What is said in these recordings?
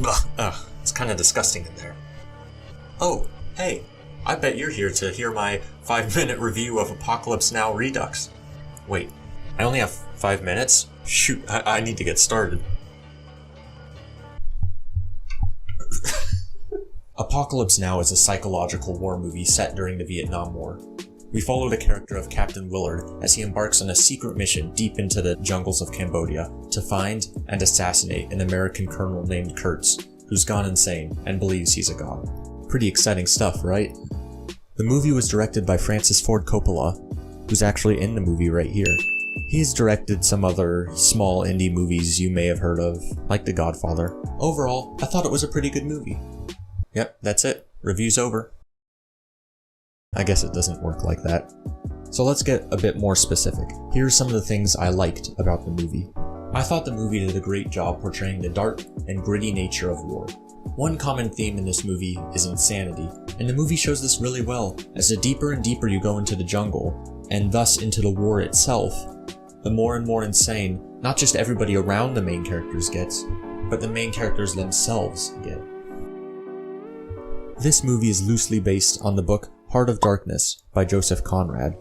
Ugh, it's kind of disgusting in there. Oh, hey, I bet you're here to hear my 5-minute review of Apocalypse Now Redux. Wait, I only have 5 minutes? Shoot, I need to get started. Apocalypse Now is a psychological war movie set during the Vietnam War. We follow the character of Captain Willard as he embarks on a secret mission deep into the jungles of Cambodia to find and assassinate an American colonel named Kurtz, who's gone insane and believes he's a god. Pretty exciting stuff, right? The movie was directed by Francis Ford Coppola, who's actually in the movie right here. He's directed some other small indie movies you may have heard of, like The Godfather. Overall, I thought it was a pretty good movie. Yep, that's it. Review's over. I guess it doesn't work like that. So let's get a bit more specific. Here's some of the things I liked about the movie. I thought the movie did a great job portraying the dark and gritty nature of war. One common theme in this movie is insanity, and the movie shows this really well, as the deeper and deeper you go into the jungle, and thus into the war itself, the more and more insane not just everybody around the main characters gets, but the main characters themselves get. This movie is loosely based on the book Heart of Darkness by Joseph Conrad,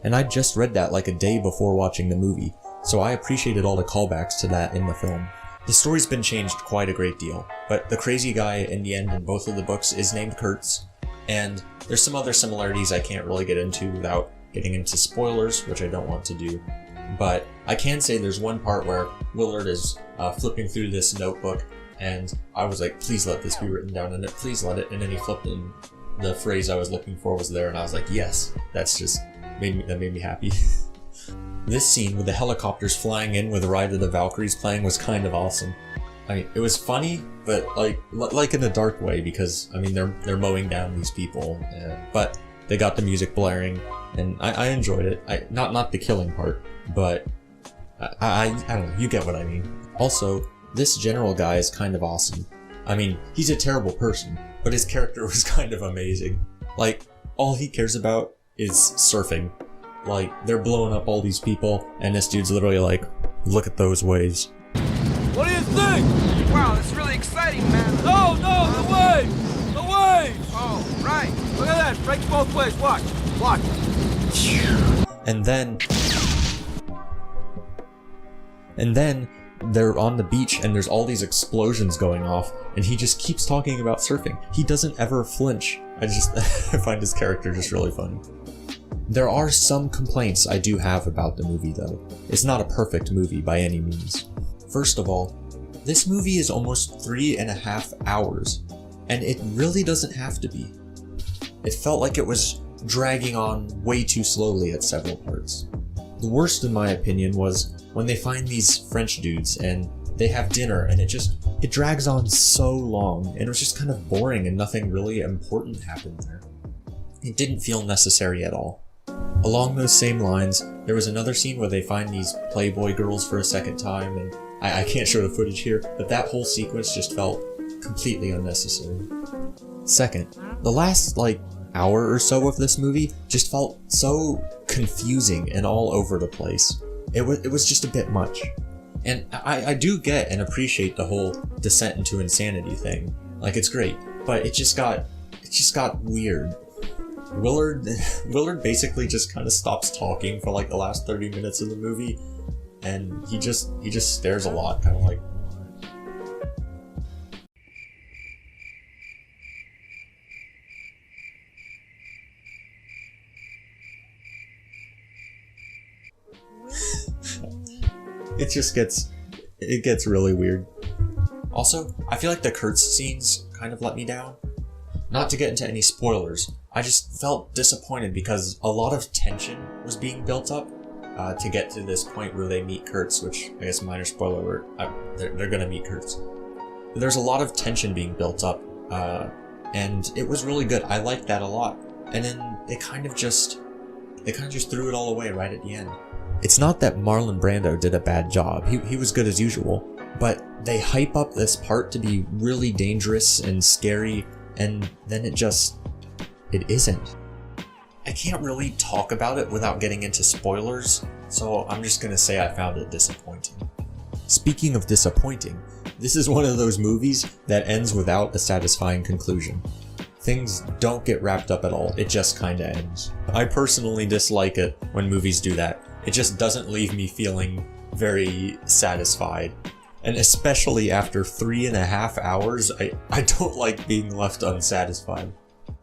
and I just read that like a day before watching the movie, so I appreciated all the callbacks to that in the film. The story's been changed quite a great deal, but the crazy guy in the end in both of the books is named Kurtz, and there's some other similarities I can't really get into without getting into spoilers, which I don't want to do. But I can say there's one part where Willard is flipping through this notebook, and I was like, please let this be written down in it, please let it, and then he flipped it, and the phrase I was looking for was there, and I was like, yes, that made me happy. This scene with the helicopters flying in with Ride of the Valkyries playing was kind of awesome. I mean, it was funny, but like in a dark way, because I mean they're mowing down these people, but they got the music blaring, and I enjoyed it. Not the killing part, but I don't know, you get what I mean. Also, this general guy is kind of awesome. I mean, he's a terrible person, but his character was kind of amazing. Like, all he cares about is surfing. Like, they're blowing up all these people, and this dude's literally like, look at those waves. What do you think? Wow, that's really exciting, man. No, the waves! The waves! Oh, right. Look at that, breaks both ways, watch. And then they're on the beach and there's all these explosions going off, and he just keeps talking about surfing. He doesn't ever flinch. I find his character just really funny. There are some complaints I do have about the movie though. It's not a perfect movie by any means. First of all, this movie is almost 3.5 hours, and it really doesn't have to be. It felt like it was dragging on way too slowly at several parts. The worst in my opinion was when they find these French dudes and they have dinner, and it drags on so long, and it was just kind of boring and nothing really important happened there. It didn't feel necessary at all. Along those same lines, there was another scene where they find these Playboy girls for a second time, and I can't show the footage here, but that whole sequence just felt completely unnecessary. Second, the last hour or so of this movie just felt so confusing and all over the place. It was just a bit much. And I do get and appreciate the whole descent into insanity thing. Like, it's great, but it just got weird. Willard basically just kind of stops talking for like the last 30 minutes of the movie, and he just stares a lot, kind of like. It gets really weird. Also, I feel like the Kurtz scenes kind of let me down. Not to get into any spoilers, I just felt disappointed because a lot of tension was being built up to get to this point where they meet Kurtz, which I guess minor spoiler alert, they're gonna meet Kurtz. There's a lot of tension being built up, and it was really good. I liked that a lot. And then they kind of just threw it all away right at the end. It's not that Marlon Brando did a bad job. He was good as usual, but they hype up this part to be really dangerous and scary, and then it isn't. I can't really talk about it without getting into spoilers, so I'm just gonna say I found it disappointing. Speaking of disappointing, This is one of those movies that ends without a satisfying conclusion. Things don't get wrapped up at all, it just kinda ends. I personally dislike it when movies do that. It just doesn't leave me feeling very satisfied. And especially after 3.5 hours, I don't like being left unsatisfied.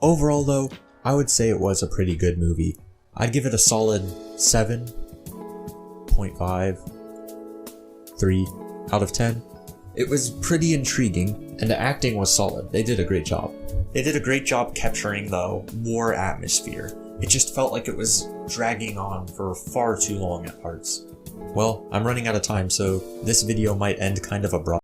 Overall though, I would say it was a pretty good movie. I'd give it a solid 7.5, 3 out of 10. It was pretty intriguing, and the acting was solid. They did a great job. They did a great job capturing the war atmosphere. It just felt like it was dragging on for far too long at parts. Well, I'm running out of time, so this video might end kind of abruptly.